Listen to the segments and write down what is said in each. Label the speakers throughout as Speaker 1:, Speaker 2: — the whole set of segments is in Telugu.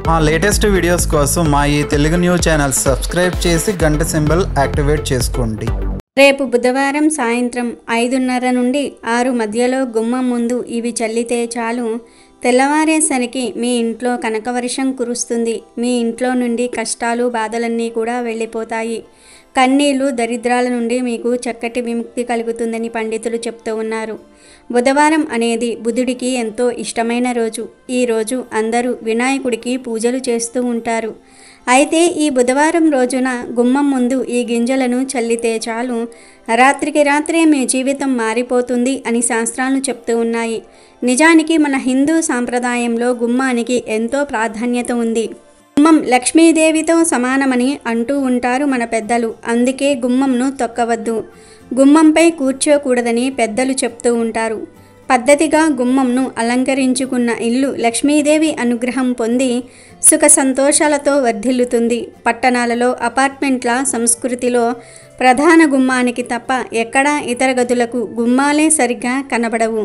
Speaker 1: మా లేటెస్ట్ వీడియోస్ కోసం మా ఈ తెలుగు న్యూస్ ఛానల్ సబ్స్క్రైబ్ చేసి గంట సింబల్ యాక్టివేట్ చేసుకోండి.
Speaker 2: రేపు బుధవారం సాయంత్రం 5:30 నుండి 6 మధ్యలో గుమ్మం ముందు ఇవి చల్లితే చాలు, తెల్లవారేసరికి మీ ఇంట్లో కనకవర్షం కురుస్తుంది. మీ ఇంట్లో నుండి కష్టాలు బాధలన్నీ కూడా వెళ్ళిపోతాయి. కన్నీళ్లు దరిద్రాల నుండి మీకు చక్కటి విముక్తి కలుగుతుందని పండితులు చెప్తూ ఉన్నారు. బుధవారం అనేది బుధుడికి ఎంతో ఇష్టమైన రోజు. ఈ రోజు అందరూ వినాయకుడికి పూజలు చేస్తూ ఉంటారు. అయితే ఈ బుధవారం రోజున గుమ్మం ముందు ఈ గింజలను చల్లితే చాలు, రాత్రికి రాత్రే మీ జీవితం మారిపోతుంది అని శాస్త్రాలు చెప్తూ ఉన్నాయి. నిజానికి మన హిందూ సాంప్రదాయంలో గుమ్మానికి ఎంతో ప్రాధాన్యత ఉంది. గుమ్మం లక్ష్మీదేవితో సమానమని అంటూ ఉంటారు మన పెద్దలు. అందుకే గుమ్మంను తొక్కవద్దు, గుమ్మంపై కూర్చోకూడదని పెద్దలు చెప్తూ ఉంటారు. పద్ధతిగా గుమ్మంను అలంకరించుకున్న ఇల్లు లక్ష్మీదేవి అనుగ్రహం పొంది సుఖ సంతోషాలతో వర్ధిల్లుతుంది. పట్టణాలలో అపార్ట్మెంట్ల సంస్కృతిలో ప్రధాన గుమ్మానికి తప్ప ఎక్కడా ఇతర గదులకు గుమ్మాలే సరిగ్గా కనబడవు.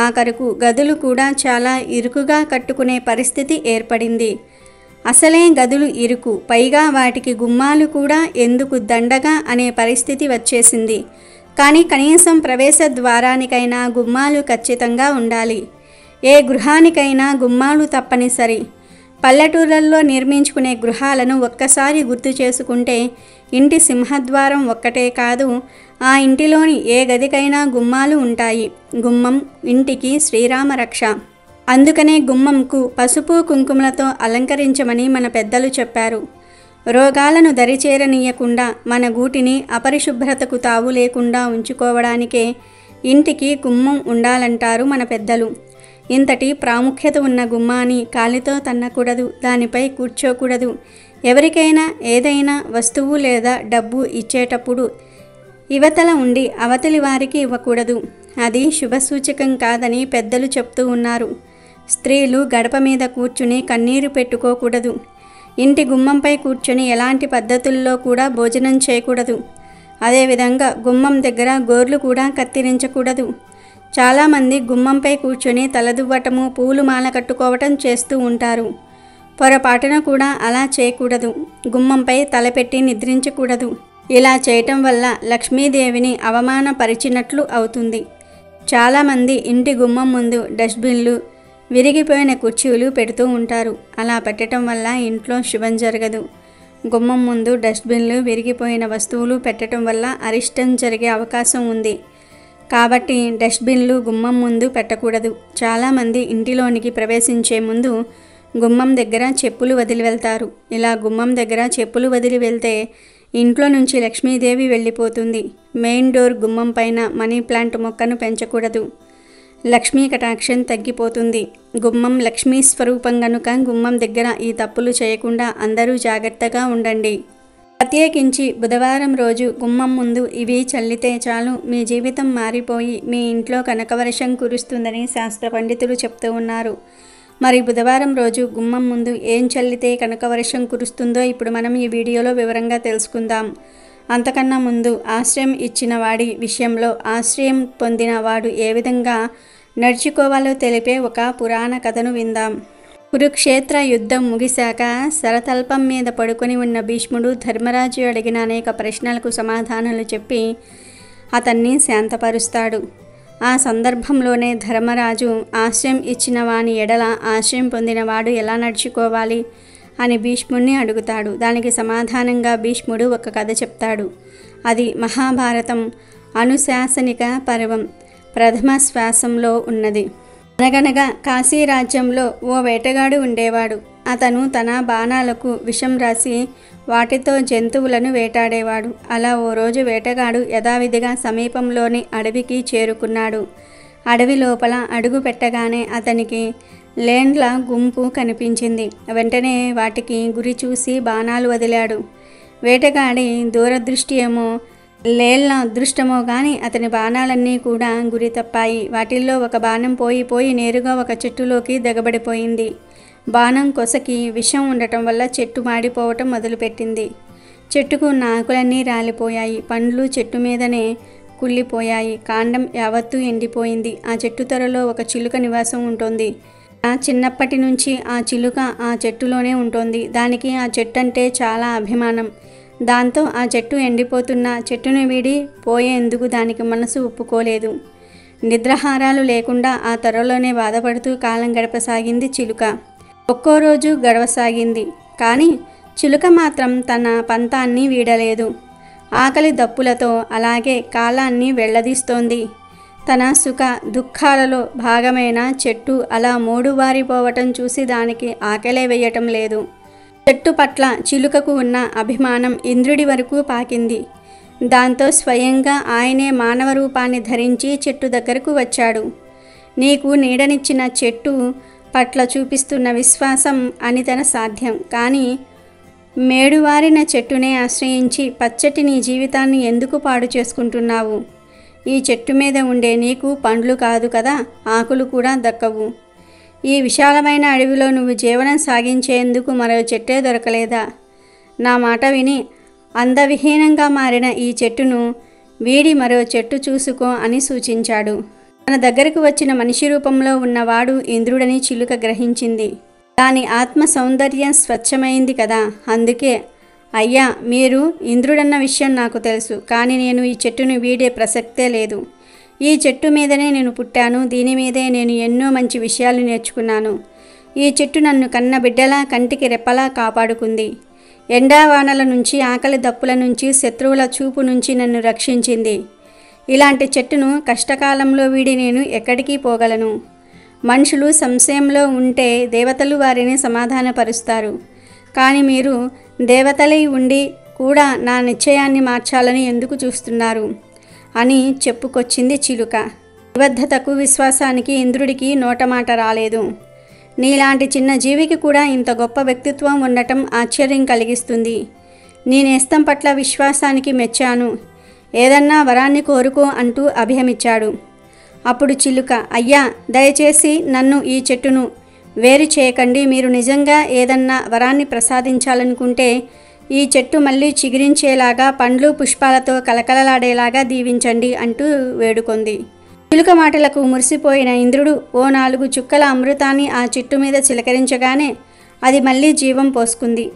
Speaker 2: ఆఖరుకు గదులు కూడా చాలా ఇరుకుగా కట్టుకునే పరిస్థితి ఏర్పడింది. అసలే గదులు ఇరుకు, పైగా వాటికి గుమ్మాలు కూడా ఎందుకు దండగా అనే పరిస్థితి వచ్చేసింది. కానీ కనీసం ప్రవేశ ద్వారానికైనా గుమ్మాలు ఖచ్చితంగా ఉండాలి. ఏ గృహానికైనా గుమ్మాలు తప్పనిసరి. పల్లెటూళ్ళల్లో నిర్మించుకునే గృహాలను ఒక్కసారి గుర్తు చేసుకుంటే ఇంటి సింహద్వారం ఒక్కటే కాదు, ఆ ఇంటిలోని ఏ గదికైనా గుమ్మాలు ఉంటాయి. గుమ్మం ఇంటికి శ్రీరామ రక్ష. అందుకనే గుమ్మంకు పసుపు కుంకుమలతో అలంకరించమని మన పెద్దలు చెప్పారు. రోగాలను దరిచేరనీయకుండా మన గూటిని అపరిశుభ్రతకు తావు లేకుండా ఉంచుకోవడానికే ఇంటికి గుమ్మం ఉండాలంటారు మన పెద్దలు. ఇంతటి ప్రాముఖ్యత ఉన్న గుమ్మాన్ని కాలితో తన్నకూడదు, దానిపై కూర్చోకూడదు. ఎవరికైనా ఏదైనా వస్తువు లేదా డబ్బు ఇచ్చేటప్పుడు ఇవతల ఉండి అవతలి వారికి ఇవ్వకూడదు. అది శుభసూచకం కాదని పెద్దలు చెప్తూ ఉన్నారు. స్త్రీలు గడప మీద కూర్చుని కన్నీరు పెట్టుకోకూడదు. ఇంటి గుమ్మంపై కూర్చొని ఎలాంటి పద్ధతుల్లో కూడా భోజనం చేయకూడదు. అదేవిధంగా గుమ్మం దగ్గర గోర్లు కూడా కత్తిరించకూడదు. చాలామంది గుమ్మంపై కూర్చొని తలదువ్వటము, పూలు మాల కట్టుకోవటం చేస్తూ ఉంటారు. పొరపాటున కూడా అలా చేయకూడదు. గుమ్మంపై తలపెట్టి నిద్రించకూడదు. ఇలా చేయటం వల్ల లక్ష్మీదేవిని అవమానపరిచినట్లు అవుతుంది. చాలామంది ఇంటి గుమ్మం ముందు డస్ట్బిన్లు, విరిగిపోయిన కుర్చీలు పెడుతూ ఉంటారు. అలా పెట్టడం వల్ల ఇంట్లో శుభం జరగదు. గుమ్మం ముందు డస్ట్బిన్లు, విరిగిపోయిన వస్తువులు పెట్టడం వల్ల అరిష్టం జరిగే అవకాశం ఉంది. కాబట్టి డస్ట్బిన్లు గుమ్మం ముందు పెట్టకూడదు. చాలామంది ఇంటిలోనికి ప్రవేశించే ముందు గుమ్మం దగ్గర చెప్పులు వదిలి వెళ్తారు. ఇలా గుమ్మం దగ్గర చెప్పులు వదిలి వెళ్తే ఇంట్లో నుంచి లక్ష్మీదేవి వెళ్ళిపోతుంది. మెయిన్ డోర్ గుమ్మం పైన మనీ ప్లాంట్ మొక్కను పెంచకూడదు. లక్ష్మీ కటాక్షం తగ్గిపోతుంది. గుమ్మం లక్ష్మీ స్వరూపం గనుక గుమ్మం దగ్గర ఈ తప్పులు చేయకుండా అందరూ జాగ్రత్తగా ఉండండి. ప్రత్యేకించి బుధవారం రోజు గుమ్మం ముందు ఇవి చల్లితే చాలు, మీ జీవితం మారిపోయి మీ ఇంట్లో కనకవర్షం కురుస్తుందని శాస్త్ర పండితులు చెప్తూ ఉన్నారు. మరి బుధవారం రోజు గుమ్మం ముందు ఏం చల్లితే కనకవర్షం కురుస్తుందో ఇప్పుడు మనం ఈ వీడియోలో వివరంగా తెలుసుకుందాం. అంతకన్నా ముందు ఆశ్రయం ఇచ్చిన వాడి విషయంలో ఆశ్రయం పొందిన వాడు ఏ విధంగా నడుచుకోవాలో తెలిపే ఒక పురాణ కథను విందాం. కురుక్షేత్ర యుద్ధం ముగిశాక శరతల్పం మీద పడుకొని ఉన్న భీష్ముడు ధర్మరాజు అడిగిన అనేక ప్రశ్నలకు సమాధానాలు చెప్పి అతన్ని శాంతపరుస్తాడు. ఆ సందర్భంలోనే ధర్మరాజు ఆశ్రయం ఇచ్చిన వాని ఎడల ఆశ్రయం పొందినవాడు ఎలా నడుచుకోవాలి అని భీష్ముడిని అడుగుతాడు. దానికి సమాధానంగా భీష్ముడు ఒక కథ చెప్తాడు. అది మహాభారతం అనుశాసనిక పర్వం ప్రథమ శ్వాసంలో ఉన్నది. అనగనగా కాశీ రాజ్యంలో ఓ వేటగాడు ఉండేవాడు. అతను తన బాణాలకు విషం రాసి వాటితో జంతువులను వేటాడేవాడు. అలా ఓ రోజు వేటగాడు యథావిధిగా సమీపంలోని అడవికి చేరుకున్నాడు. అడవి లోపల అడుగు పెట్టగానే అతనికి లేండ్ల గుంపు కనిపించింది. వెంటనే వాటికి గురి చూసి బాణాలు వదిలాడు. వేటగాడి దూరదృష్టి ఏమో లేళ్ల అదృష్టమో కానీ అతని బాణాలన్నీ కూడా గురి తప్పాయి. వాటిల్లో ఒక బాణం పోయి నేరుగా ఒక చెట్టులోకి దిగబడిపోయింది. బాణం కొసకి విషం ఉండటం వల్ల చెట్టు మాడిపోవటం మొదలుపెట్టింది. చెట్టుకు ఉన్న ఆకులన్నీ రాలిపోయాయి. పండ్లు చెట్టు మీదనే కుళ్ళిపోయాయి. కాండం యావత్తూ ఎండిపోయింది. ఆ చెట్టు త్వరలో ఒక చిలుక నివాసం ఉంటుంది. చిన్నప్పటి నుంచి ఆ చిలుక ఆ చెట్టులోనే ఉంటుంది. దానికి ఆ చెట్టు అంటే చాలా అభిమానం. దాంతో ఆ చెట్టు ఎండిపోతున్న చెట్టును వీడి పోయేందుకు దానికి మనసు ఒప్పుకోలేదు. నిద్రాహారాలు లేకుండా ఆ త్వరలోనే బాధపడుతూ కాలం గడపసాగింది చిలుక. ఒక్కో రోజు గడవసాగింది. కానీ చిలుక మాత్రం తన పంతాన్ని వీడలేదు. ఆకలి దప్పులతో అలాగే కాలాన్ని వెళ్లదీస్తోంది. తన సుఖ దుఃఖాలలో భాగమైన చెట్టు అలా మూడువారిపోవటం చూసి దానికి ఆకలే వేయటం లేదు. చెట్టు పట్ల చిలుకకు ఉన్న అభిమానం ఇంద్రుడి వరకు పాకింది. దాంతో స్వయంగా ఆయనే మానవ రూపాన్ని ధరించి చెట్టు దగ్గరకు వచ్చాడు. నీకు నీడనిచ్చిన చెట్టు పట్ల చూపిస్తున్న విశ్వాసం అనితర సాధ్యం. కానీ మేడువారిన చెట్టునే ఆశ్రయించి పచ్చటి నీ జీవితాన్ని ఎందుకు పాడు చేసుకుంటున్నావు? ఈ చెట్టు మీద ఉండే నీకు పండ్లు కాదు కదా, ఆకులు కూడా దక్కవు. ఈ విశాలమైన అడవిలో నువ్వు జీవనం సాగించేందుకు మరో చెట్టే దొరకలేదా? నా మాట విని అందవిహీనంగా మారిన ఈ చెట్టును వీడి మరో చెట్టు చూసుకో అని సూచించాడు. తన దగ్గరకు వచ్చిన మనిషి రూపంలో ఉన్నవాడు ఇంద్రుడని చిలుక గ్రహించింది. దాని ఆత్మ సౌందర్యం స్వచ్ఛమైంది కదా, అందుకే అయ్యా మీరు ఇంద్రుడన్న విషయం నాకు తెలుసు. కానీ నేను ఈ చెట్టును వీడే ప్రసక్తే లేదు. ఈ చెట్టు మీదనే నేను పుట్టాను. దీని మీదే నేను ఎన్నో మంచి విషయాలు నేర్చుకున్నాను. ఈ చెట్టు నన్ను కన్న బిడ్డలా కంటికి రెప్పలా కాపాడుకుంది. ఎండావానల నుంచి, ఆకలి దప్పుల నుంచి, శత్రువుల చూపు నుంచి నన్ను రక్షించింది. ఇలాంటి చెట్టును కష్టకాలంలో వీడి నేను ఎక్కడికి పోగలను? మనుషులు సంశయంలో ఉంటే దేవతలు వారిని సమాధానపరుస్తారు. కానీ మీరు దేవతలై ఉండి కూడా నా నిశ్చయాన్ని మార్చాలని ఎందుకు చూస్తున్నారు అని చెప్పుకొచ్చింది చిలుక. నిబద్ధతకు విశ్వాసానికి ఇంద్రుడికి నోటమాట రాలేదు. నీలాంటి చిన్న జీవికి కూడా ఇంత గొప్ప వ్యక్తిత్వం ఉండటం ఆశ్చర్యం కలిగిస్తుంది. నీ నేస్తం పట్ల విశ్వాసానికి మెచ్చాను. ఏదన్నా వరాన్ని కోరుకో అంటూ అభయమిచ్చాడు. అప్పుడు చిలుక, అయ్యా దయచేసి నన్ను ఈ చెట్టును వేరు చేయకండి. మీరు నిజంగా ఏదన్నా వరాన్ని ప్రసాదించాలనుకుంటే ఈ చెట్టు మళ్ళీ చిగురించేలాగా, పండ్లు పుష్పాలతో కలకలలాడేలాగా దీవించండి అంటూ వేడుకొంది. చిలుక మాటలకు మురిసిపోయిన ఇంద్రుడు ఓ 4 చుక్కల అమృతాన్ని ఆ చెట్టు మీద చిలకరించగానే అది మళ్ళీ జీవం పోసుకుంది.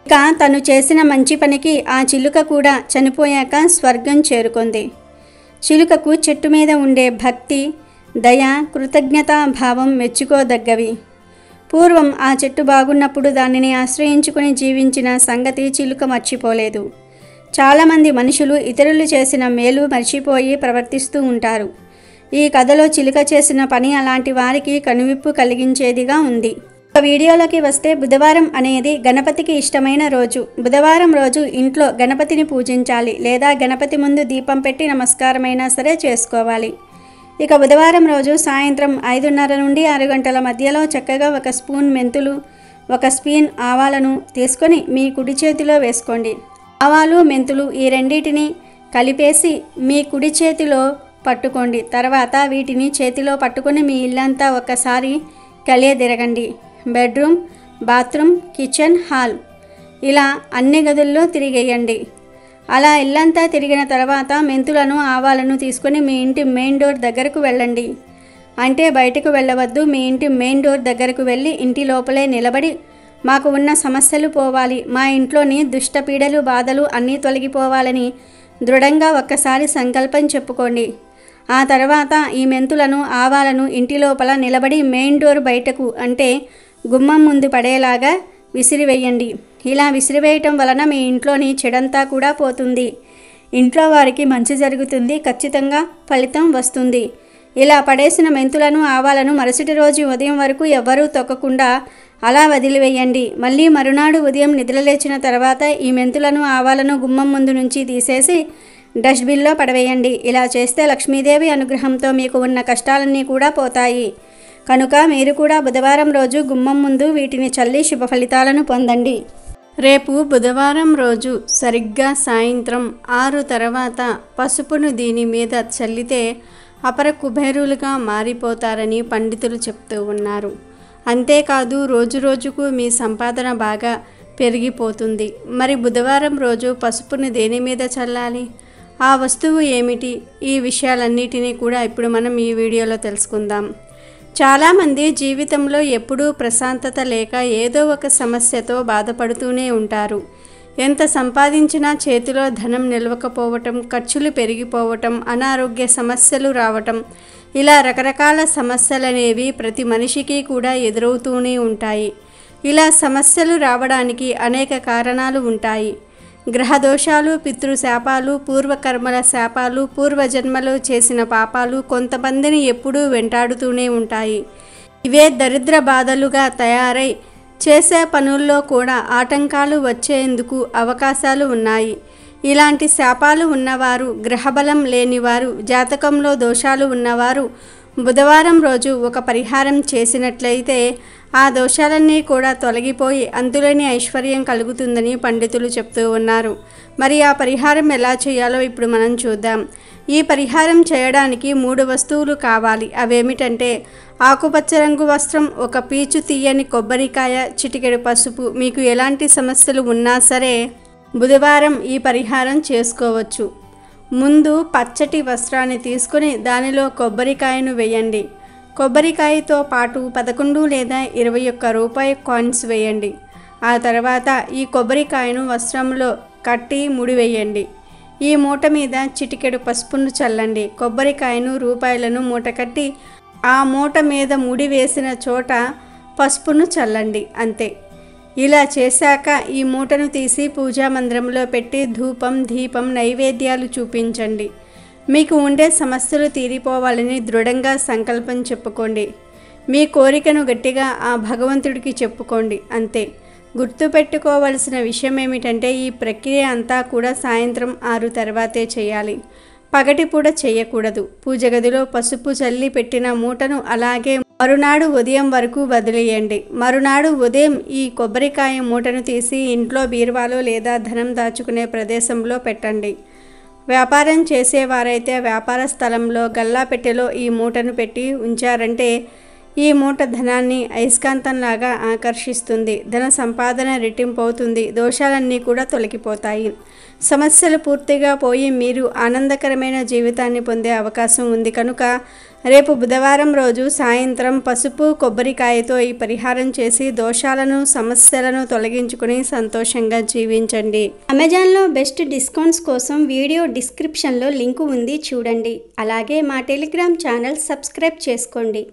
Speaker 2: ఇక తను చేసిన మంచి పనికి ఆ చిలుక కూడా చనిపోయాక స్వర్గం చేరుకుంది. చిలుకకు చెట్టు మీద ఉండే భక్తి, దయ, కృతజ్ఞతా భావం మెచ్చుకోదగ్గవి. పూర్వం ఆ చెట్టు బాగున్నప్పుడు దానిని ఆశ్రయించుకుని జీవించిన సంగతి చిలుక మర్చిపోలేదు. చాలామంది మనుషులు ఇతరులు చేసిన మేలు మర్చిపోయి ప్రవర్తిస్తూ ఉంటారు. ఈ కథలో చిలుక చేసిన పని అలాంటి వారికి కనువిప్పు కలిగించేదిగా ఉంది. వీడియోలోకి వస్తే బుధవారం అనేది గణపతికి ఇష్టమైన రోజు. బుధవారం రోజు ఇంట్లో గణపతిని పూజించాలి, లేదా గణపతి ముందు దీపం పెట్టి నమస్కారమైనా సరే చేసుకోవాలి. ఇక బుధవారం రోజు సాయంత్రం 5:30 నుండి 6 గంటల మధ్యలో చక్కగా 1 స్పూన్ మెంతులు, 1 స్పూన్ ఆవాలను తీసుకొని మీ కుడి చేతిలో వేసుకోండి. ఆవాలు, మెంతులు ఈ రెండింటిని కలిపేసి మీ కుడి చేతిలో పట్టుకోండి. తర్వాత వీటిని చేతిలో పట్టుకొని మీ ఇల్లంతా ఒక్కసారి కలియదిరగండి. బెడ్రూమ్, బాత్రూమ్, కిచెన్, హాల్ ఇలా అన్ని గదుల్లో తిరిగేయండి. అలా ఇల్లంతా తిరిగిన తర్వాత మెంతులను, ఆవాలను తీసుకొని మీ ఇంటి మెయిన్ డోర్ దగ్గరకు వెళ్ళండి. అంటే బయటకు వెళ్ళవద్దు. మీ ఇంటి మెయిన్ డోర్ దగ్గరకు వెళ్ళి ఇంటి లోపలే నిలబడి మాకు ఉన్న సమస్యలు పోవాలి, మా ఇంట్లోని దుష్టపీడలు, బాధలు అన్నీ తొలగిపోవాలని దృఢంగా ఒక్కసారి సంకల్పం చెప్పుకోండి. ఆ తర్వాత ఈ మెంతులను, ఆవాలను ఇంటి లోపల నిలబడి మెయిన్ డోర్ బయటకు అంటే గుమ్మం ముందు పడేలాగా విసిరివేయండి. ఇలా విసిరివేయటం వలన మీ ఇంట్లోని చెడంతా కూడా పోతుంది. ఇంట్లో వారికి మంచి జరుగుతుంది. ఖచ్చితంగా ఫలితం వస్తుంది. ఇలా పడేసిన మెంతులను, ఆవాలను మరుసటి రోజు ఉదయం వరకు ఎవ్వరూ తొక్కకుండా అలా వదిలివేయండి. మళ్ళీ మరునాడు ఉదయం నిద్రలేచిన తర్వాత ఈ మెంతులను, ఆవాలను గుమ్మం ముందు నుంచి తీసేసి డస్ట్బిన్లో పడవేయండి. ఇలా చేస్తే లక్ష్మీదేవి అనుగ్రహంతో మీకు ఉన్న కష్టాలన్నీ కూడా పోతాయి. కనుక మీరు కూడా బుధవారం రోజు గుమ్మం ముందు వీటిని చల్లి శుభ ఫలితాలను పొందండి. రేపు బుధవారం రోజు సరిగ్గా సాయంత్రం 6 తర్వాత పసుపును దీని మీద చల్లితే అపర కుబేరులుగా మారిపోతారని పండితులు చెప్తూ ఉన్నారు. అంతేకాదు రోజు రోజుకు మీ సంపాదన బాగా పెరిగిపోతుంది. మరి బుధవారం రోజు పసుపును దేని మీద చల్లాలి? ఆ వస్తువు ఏమిటి? ఈ విషయాలన్నిటినీ కూడా ఇప్పుడు మనం ఈ వీడియోలో తెలుసుకుందాం. చాలామంది జీవితంలో ఎప్పుడూ ప్రశాంతత లేక ఏదో ఒక సమస్యతో బాధపడుతూనే ఉంటారు. ఎంత సంపాదించినా చేతిలో ధనం నిలవకపోవటం, ఖర్చులు పెరిగిపోవటం, అనారోగ్య సమస్యలు రావటం, ఇలా రకరకాల సమస్యలనేవి ప్రతి మనిషికి కూడా ఎదురవుతూనే ఉంటాయి. ఇలా సమస్యలు రావడానికి అనేక కారణాలు ఉంటాయి. గ్రహదోషాలు, పితృశాపాలు, పూర్వకర్మల శాపాలు, పూర్వజన్మలో చేసిన పాపాలు కొంతమందిని ఎప్పుడూ వెంటాడుతూనే ఉంటాయి. ఇవే దరిద్ర బాధలుగా తయారై చేసే పనుల్లో కూడా ఆటంకాలు వచ్చేందుకు అవకాశాలు ఉన్నాయి. ఇలాంటి శాపాలు ఉన్నవారు, గ్రహబలం లేనివారు, జాతకంలో దోషాలు ఉన్నవారు బుధవారం రోజు ఒక పరిహారం చేసినట్లయితే ఆ దోషాలన్నీ కూడా తొలగిపోయి అంతులేని ఐశ్వర్యం కలుగుతుందని పండితులు చెప్తూ ఉన్నారు. మరి ఆ పరిహారం ఎలా చేయాలో ఇప్పుడు మనం చూద్దాం. ఈ పరిహారం చేయడానికి 3 వస్తువులు కావాలి. అవేమిటంటే ఆకుపచ్చ రంగు వస్త్రం, ఒక పీచు తీయని కొబ్బరికాయ, చిటికెడు పసుపు. మీకు ఎలాంటి సమస్యలు ఉన్నా సరే బుధవారం ఈ పరిహారం చేసుకోవచ్చు. ముందు పచ్చటి వస్త్రాన్ని తీసుకుని దానిలో కొబ్బరికాయను వేయండి. కొబ్బరికాయతో పాటు 11 లేదా 21 రూపాయి కాయిన్స్ వేయండి. ఆ తర్వాత ఈ కొబ్బరికాయను వస్త్రంలో కట్టి ముడివేయండి. ఈ మూట మీద చిటికెడు పసుపును చల్లండి. కొబ్బరికాయను, రూపాయలను మూట కట్టి ఆ మూట మీద ముడి వేసిన చోట పసుపును చల్లండి. అంతే. ఇలా చేశాక ఈ మూటను తీసి పూజా మందిరంలో పెట్టి ధూపం, దీపం, నైవేద్యాలు చూపించండి. మీకు ఉండే సమస్యలు తీరిపోవాలని దృఢంగా సంకల్పం చెప్పుకోండి. మీ కోరికను గట్టిగా ఆ భగవంతుడికి చెప్పుకోండి. అంతే. గుర్తుపెట్టుకోవలసిన విషయం ఏమిటంటే ఈ ప్రక్రియ అంతా కూడా సాయంత్రం 6 తర్వాతే చేయాలి. పగటిపూట చేయకూడదు. పూజ గదిలో పసుపు చల్లి పెట్టిన మూటను అలాగే మరునాడు ఉదయం వరకు వదిలేయండి. మరునాడు ఉదయం ఈ కొబ్బరికాయ మూటను తీసి ఇంట్లో బీరువాలో లేదా ధనం దాచుకునే ప్రదేశంలో పెట్టండి. వ్యాపారం చేసేవారైతే వ్యాపార స్థలంలో గల్లాపెట్టెలో ఈ మూటను పెట్టి ఉంచారంటే ఈ మూట ధనాన్ని అయస్కాంతంలాగా ఆకర్షిస్తుంది. ధన సంపాదన రెట్టింపు అవుతుంది. దోషాలన్నీ కూడా తొలగిపోతాయి. సమస్యలు పూర్తిగా పోయి మీరు ఆనందకరమైన జీవితాన్ని పొందే అవకాశం ఉంది. కనుక రేపు బుధవారం రోజు సాయంత్రం పసుపు, కొబ్బరికాయతో ఈ పరిహారం చేసి దోషాలను, సమస్యలను తొలగించుకుని సంతోషంగా జీవించండి. అమెజాన్లో బెస్ట్ డిస్కౌంట్స్ కోసం వీడియో డిస్క్రిప్షన్లో లింకు ఉంది, చూడండి. అలాగే మా టెలిగ్రామ్ ఛానల్ సబ్స్క్రైబ్ చేసుకోండి.